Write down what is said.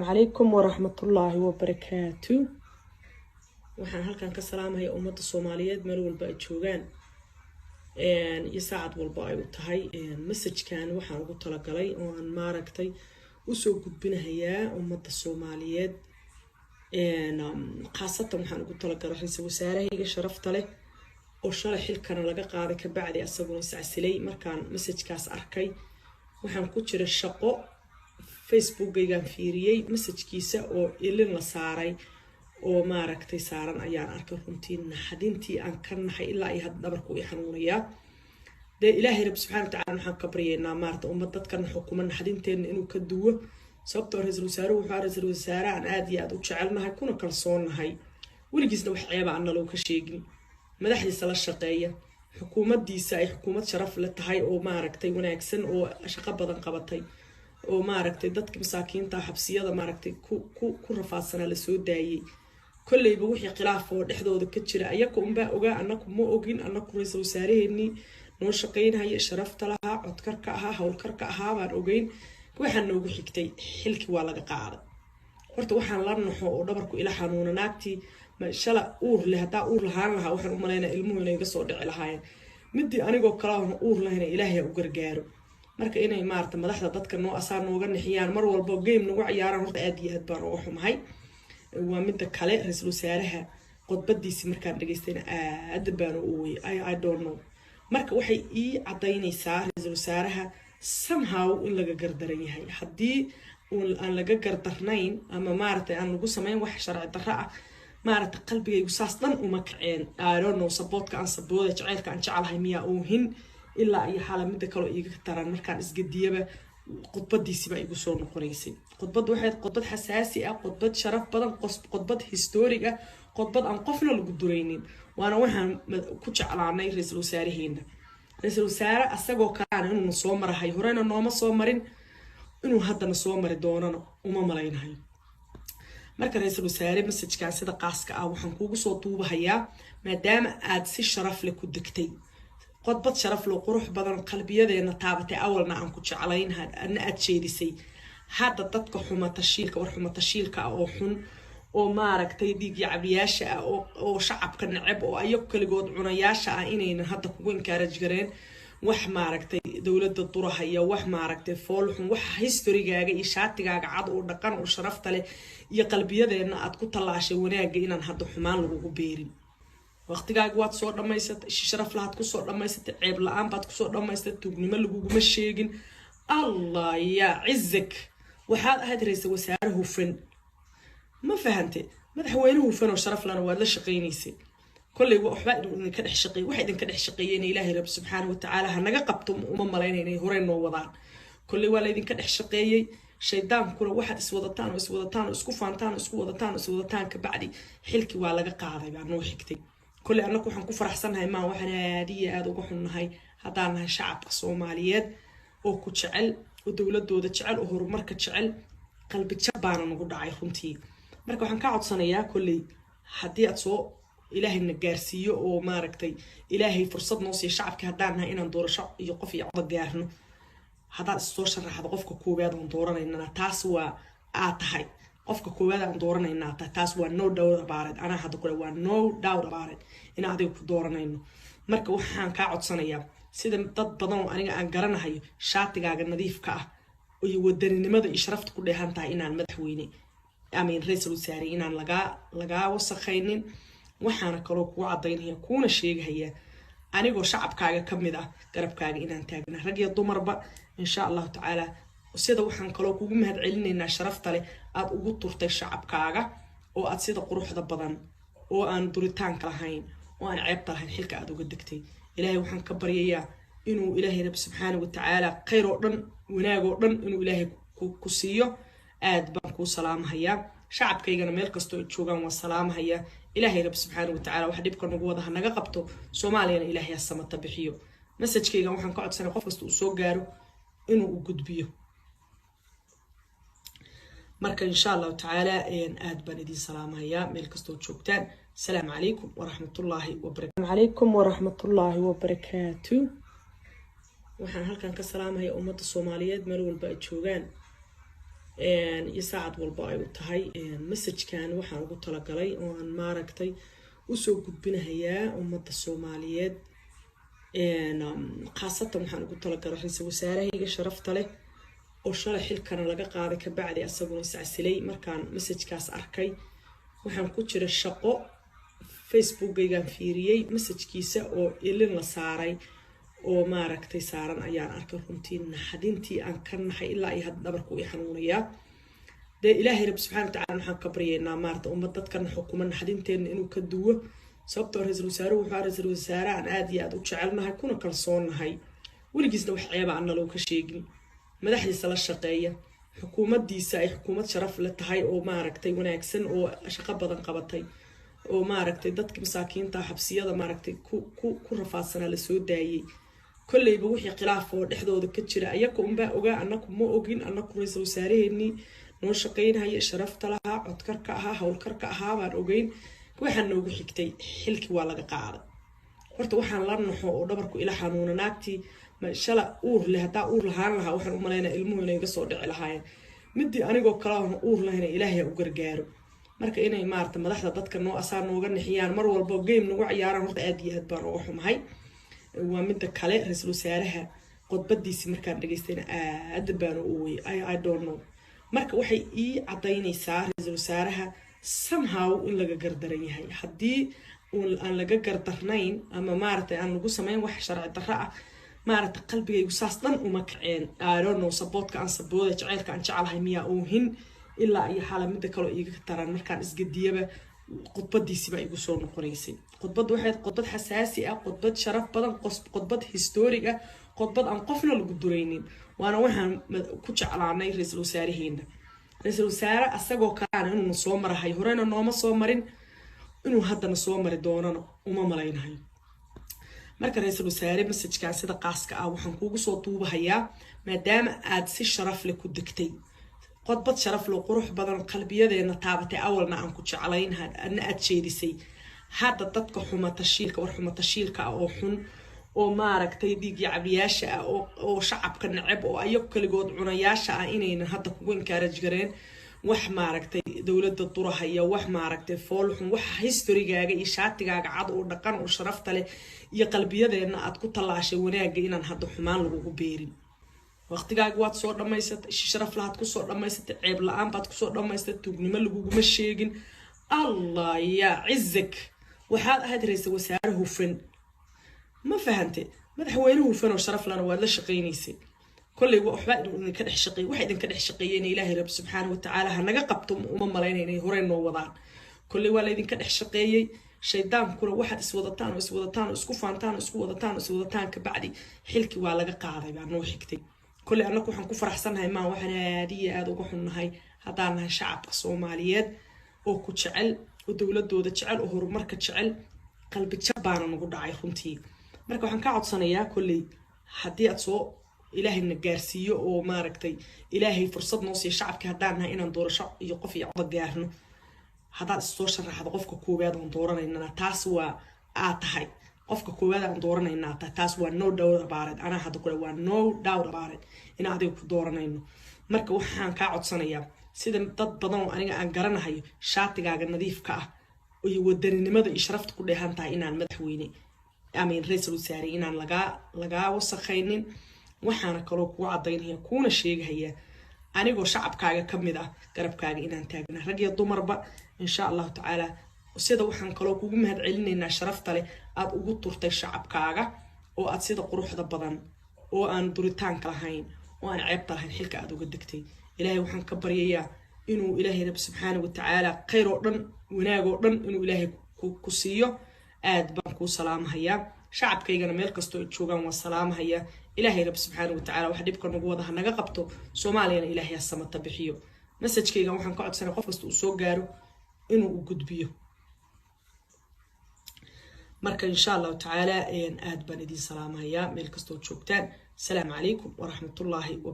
السلام عليكم ورحمة الله وبركاته. waxaan halkan ka salaamayaa ummadda Soomaaliyeed meel walba ay joogaan iyo saacad walba ay u tahay message-kan waxaan ugu talagalay oo aan maaragtay u soo gudbinayaa ummadda Soomaaliyeed khaasatan waxaan ugu talagalay ra'iisul wasaarahayga sharafta leh oo shalay xilkan laga qaaday ka bacdi asagoo iscasilay markaan message-kaas arkay waxaan ku jiray shaqo Facebook-gaygan fiiriyay message-kiisa oo ilin la saaray oo maaragtay saaran ayaan arkay runtii naxdintii aan ka naxay ilaa ay had dhabarku i xanuunaya de ilaahay rab subhanahu wa ta'ala waxaan ka baryeynaa maarta ummad dadkan xukuman naxdinteena inuu ka duwo sababtoo ra'iisul wasaaruhu wuxuu ra'iisul wasaarahan aad iyo aad u jecelnahay kuna kalsoonahay weligiisna wax ceeba aan naloo ka sheegin madaxdiisa la shaqeeya xukuumaddiisa ay xukuumad sharaf leh tahay oo maaragtay wanaagsan oo shaqo badan qabatay oo maaragtay dadka masaakiinta xabsiyada maaragtay ku rafaadsanaa la soo daayay kollayba wixii khilaaf oo dhexdooda ka jira ayaga unbaa ogaa annagu ma ogin annagu ra'iisul wasaaraheennii noo shaqaynaya sharafta lahaa codkarka ahaa howlkarka ahaa baan ogeyn waxaan noogu xigtay xilkii waa laga qaaday horta waxaan la naxo oo dhabarku ila xanuuna naagtii shala uur leh hadaa uur lahaan lahaa waxaan u maleynaa ilmuhu inay iga soo dhici lahaayeen midii anigoo kala uur lahayna ilaahay u gargaaro marka inay maarta madaxda dadka noo asaan nooga nixiyaan mar walba game nagu ciyaaraan horta aad iyo aad baan uga xumahay waa midda kale ra'iisul wasaaraha qodbadiisi markaan dhageystayna aad baan u ooyay I don't know marka waxay ii cadaynaysaa ra'iisul wasaaraha somehow in laga gardaran yahay haddii aan laga gardarnayn ama maaragtay aan lagu samayn wax sharci darro ah maaragtay qalbigaygu saas dhan uma kaceen I don't know sabootka aan sabooda jacaylka aan jecelahay miyaa oohin ilaa iyo xala midda kale iiga taran markaan isgadiyaba qodbadiisiba igu soo noqonaysay qodbad waxay qodbad xasaasi ah qodbad sharaf badan qodbad historic ah qodbad aan qofna lagu duraynin waana waxaan ku jeclaanay ra'iisul wasaaraheena ra'iisul wasaare asagoo kaan inuu soo marahay horena nooma soo marin inuu haddana soo mari doonana uma malaynayo marka ra'iisul wasaare message-kan sida qaaska ah waxaan kuugu soo duubahayaa maadaama aad si sharaf leh ku degtay qodbad sharaf loo qurux badan qalbiyadeena taabatay awalna aan ku jeclayn hadna aad jeedisay hadda dadka xuma tashiilka oo xun oo maaragtay dhiig yacabiyaasha ah oo shacabka nacab oo ayagu kaligood cunayaasha ah inaynan hadda kugu encourage gareen wax maaragtay dawladda durahaya wax maaragtay foolxun wax historygaaga iyo shaatigaaga cad oo dhaqan oo sharafta leh iyo qalbiyadeena aad ku talaashay wanaaga inaan hadda xumaan lagu beerin waqtigaaga waad soo dhamaysatay sharaf lahaad ku soo dhamaysatay ceeb la'aan baad ku soo dhamaysatay tuugnimo laguguma sheegin allah ya cizak waxaad ahayd ra'iisul wasaare hufan ma fahantay madaxweyne hufan oo sharaf lana waad la shaqaynaysay kolley waxba idinka dhex shaqeeyay waxa idinka dhex shaqeeyeen ilaahay rab subhanahu wa ta'ala hanaga qabto uma maleynay hore noo wadaan kolley waa la idinka dhex shaqeeyay shaydaankuna waxaad iswadataan isku faantaan isku wadataan ka bacdi xilki waa laga qaaday baa noo xigtay كل أنا كوحن كفرح سنها ما وحنا هذه هذا وكحن هاي هذانا شعب الصوماليات أو كتشعل ودولة دودة تشعل وهرب مركز تشعل قلب تشبعنا نقول عاي خنتي مركز وحن كعد صنيا كل حديات صو إلهي النجارسية أو ما ركتي إلهي فرصة نص الشعب كهدانها إن ندور شعب يقف يعض جارنا هذا السوشر هذا قفك كوباد ندورنا إننا تاسوا آتهاي qofka koowaad aan dooranayna taas waa no doubt about it ana hadda kale waa no doubt about it in aad ku dooranayno marka waxaan ka codsanayaa sida dad badan oo aniga aan garanayo shaatigaaga nadiifka ah oo wadaninimada iyo sharafta ku dheehan tahay inaan madaxweyne ra'iisul wasaare inaan laga wasaqaynin waxaana kaloo ku cadaynayaa kuna sheegaya anigoo shacabkaaga kamid ah garabkaaga inaan taagna rag iyo dumarba insha Allah ta'ala sida waxaan kaloo kugu mahad celinaynaa sharafta leh aad ugu turtay shacabkaaga oo aad sida quruxda badan oo aan duritaanka lahayn oo aan ceebta lahayn xilka aad uga degtay ilaahay waxaan ka baryayaa inuu ilaahay rab subhanahu wa ta'ala khayr oo dhan wanaag oo dhan inuu ilaahay ku siiyo aad baan ku salaamahayaa shacabkaygana meel kasto ay joogaan waa salaamahayaa ilaahay rab subhanahu wa ta'ala wax dhibka nagu wada naga qabto Soomaaliyana ilaahay samata bixiyo message-kayga waxaan ka codsanayaa qof kasta uu soo gaaro inuu u gudbiyo marka insha Allah ta'ala aad baan idin salaamayaa meel kasto joogtaan السلام عليكم ورحمة الله وبركاته. السلام عليكم ورحمة الله وبركاته. waxaan halkan ka salaamayaa ummadda Soomaaliyeed meel walba ay joogaan يساعد والباي وتهاي مسج كان وحنا ugu talagalay oo aan maaragtay u soo gudbinayaa ummadda Soomaaliyeed qaasatan waxaan ugu talagalay ra'iisul wasaarahayga sharafta leh oo shalay xilkana laga qaaday ka bacdi asaguna iscasilay markaan message-kaas arkay waxaan ku jira shaqo Facebook-gaygaan fiiriyay message-kiisa oo ilin la saaray oo maaragtay saaran ayaan arkay runtii naxdintii aan ka naxay ilaa ay had dhabarku i xanuunaya de ilaahay rabbi subxaanahu wa ta'aala waxaan ka baryaynaa maarta ummad dadkan xukuman naxdinteena inuu ka duwo sababtoo ra'iisul wasaaruhu wuxuu ra'iisul wasaaraha aan aad iyo aad u jecelnahay kuna kalsoonahay weligiisna wax ceeba aan naloo ka sheegin madaxdiisa la shaqeeya xukuumaddiisa ay xukuumad sharaf leh tahay oo maaragtay wanaagsan oo shaqo badan qabatay oo maaragtay dadka masaakiinta xabsiyada maaragtay ku rafaadsanaa la soo daayay kollayba wixii khilaaf oo dhexdooda ka jira ayaga unbaa ogaa annagu ma ogin annagu ra'iisul wasaaraheenii noo shaqaynaya sharafta lahaa codkarka ahaa howlkarka ahaa baan ogeyn waxaan noogu xigtay xilkii waa laga qaaday horta waxaan la naxo oo dhabarku ila xanuuna naagtii shala uur leh hadaa uur lahaan lahaa waxaan u maleynaa ilmuhu inay iga soo dhici lahaayeen midii anigoo kale aan uur lahayna ilaahay u gargaaro marka inay maarta madaxda dadka noo asaa nooga nixiyaan mar walba game nagu ciyaaraan horta aad iyo aad baan uga xumahay waa midda kale ra'iisul wasaaraha qodbadiisi markaan dhageystayna aad baan u ooyay I don't know marka waxay ii cadaynaysaa ra'iisul wasaaraha somehow in laga gardaran yahay haddii aan laga gardarnayn ama maaragtay aan lagu samayn wax sharci darro ah maaragtay qalbigaygu saas dhan uma kaceen I don't know saboodka aan sabooda jaceylka aan jecelahay miyaa oohin ilaa iyo xala midda kale iiga taran markaan isgadiyaba qodbadiisiba igu soo noqonaysay qodbad waxay qodbad xasaasi ah qodbad sharaf badan qodbad historic ah qodbad aan qofna lagu duraynin waana waxaan ku jeclaanay ra'iisul wasaaraheena ra'iisul wasaare asagoo kale inuu soo marahay horena nooma soo marin inuu haddana soo mari doonana uma malaynayo marka ra'iisul wasaare message-kan sida qaaska ah waxaan kuugu soo duubahayaa maadaama aad si sharaf leh ku degtay qodbad sharaf leh qurux badan qalbiyadeena taabatay awalna aan ku jeclayn hadna aad jeedisay hadda dadka xumatashiilka war xumatashiilka oo xun oo maaragtay dhiig yacabiyaasha ah oo shacabka nacab oo ayagu kaligood cunayaasha ah inaynan hadda kugu encourage gareen wax maaragtay dawladda durahaya wax maaragtay foolxun wax historygaaga iyo shaatigaaga cad oo dhaqan oo sharafta leh iyo qalbiyadeena aad ku talaashay wanaaga inaan hadda xumaan lagu beerin waqtigaaga waad soo dhamaysatay sharaf lahaad ku soo dhamaysatay ceeb la'aan baad ku soo dhamaysatay tuugnimo laguguma sheegin allah ya cizak waxaad ahayd ra'iisul wasaare hufan ma fahantay madaxweynuhu hufan oo sharaf lana waad la shaqaynaysay كل واحد من كده شقي واحد من كده شقيين إلهي رب سبحانه وتعالى هنجا قبتم وما لين هورين ووضعن كل واحد من كده شقيي شيطان كل واحد اسودتان اسكوفانتان اسودتان كبعدي حلكي ولا قاعده يعني وحكتي كل أنكم حنكون فرحسن هاي ما واحد هادي هذا وحنا هاي هذانا شعب الصوماليات أو كتشعل ودولة دودة تشعل وهور مركز تشعل قلب تشبعنا نقول عاي خنتي مركز حنقعد صنيا كل حدي أتصو إلهي النجارسية أو ما ركتي إلهي فرصة نوصي الشعب كهدانها إن ندور شعب يقف يعض جارنا هذا السوشيال راح قفك كوباد ندورنا إننا تاسوا آتهاي قفك كوباد ندورنا إننا تاسوا no doubt about it أنا هذا كله no doubt about it إن هذا كدورنا إنه مركب وحنا كعد صنيا سيدا ضد بدن أنا أنقرنا هاي شاطئ نظيف كأ ويودني لماذا إشرفت كل هانتا إن المدحويني أمين رئيس الوزراء إن لقى وسخينين waxaana kaloo ku cadaynaya kuna sheegaya anigoo shacabkaaga kamid ah garabkaaga inaan taagna rag iyo dumarba insha Allah taala sida waxaan kaloo kugu mahad celinaynaa sharafta leh aad ugu turtay shacabkaaga oo aad sida quruxda badan oo aan duritaanka lahayn oo aan ceebta lahayn xilka aad uga degtay ilaahay waxaan ka baryayaa inuu ilaahay rab subhanahu wa ta'ala khayr oo dhan wanaag oo dhan inuu ilaahay ku siiyo aad baan ku salaamahayaa shacabkaygana meel kasto ay joogan waa salaamahayaa إلهي رب سبحانه وتعالى واحد يبقى نقوضها نقبته سوماليا إلهي السماء بحيو مسج كيغا وحن قاعد سنة قفص وسوق جارو إنه وجود بيه مركا إن شاء الله تعالى إن آد بندي سلام هيا ملك استوت شوكتان السلام عليكم ورحمة الله وبركاته.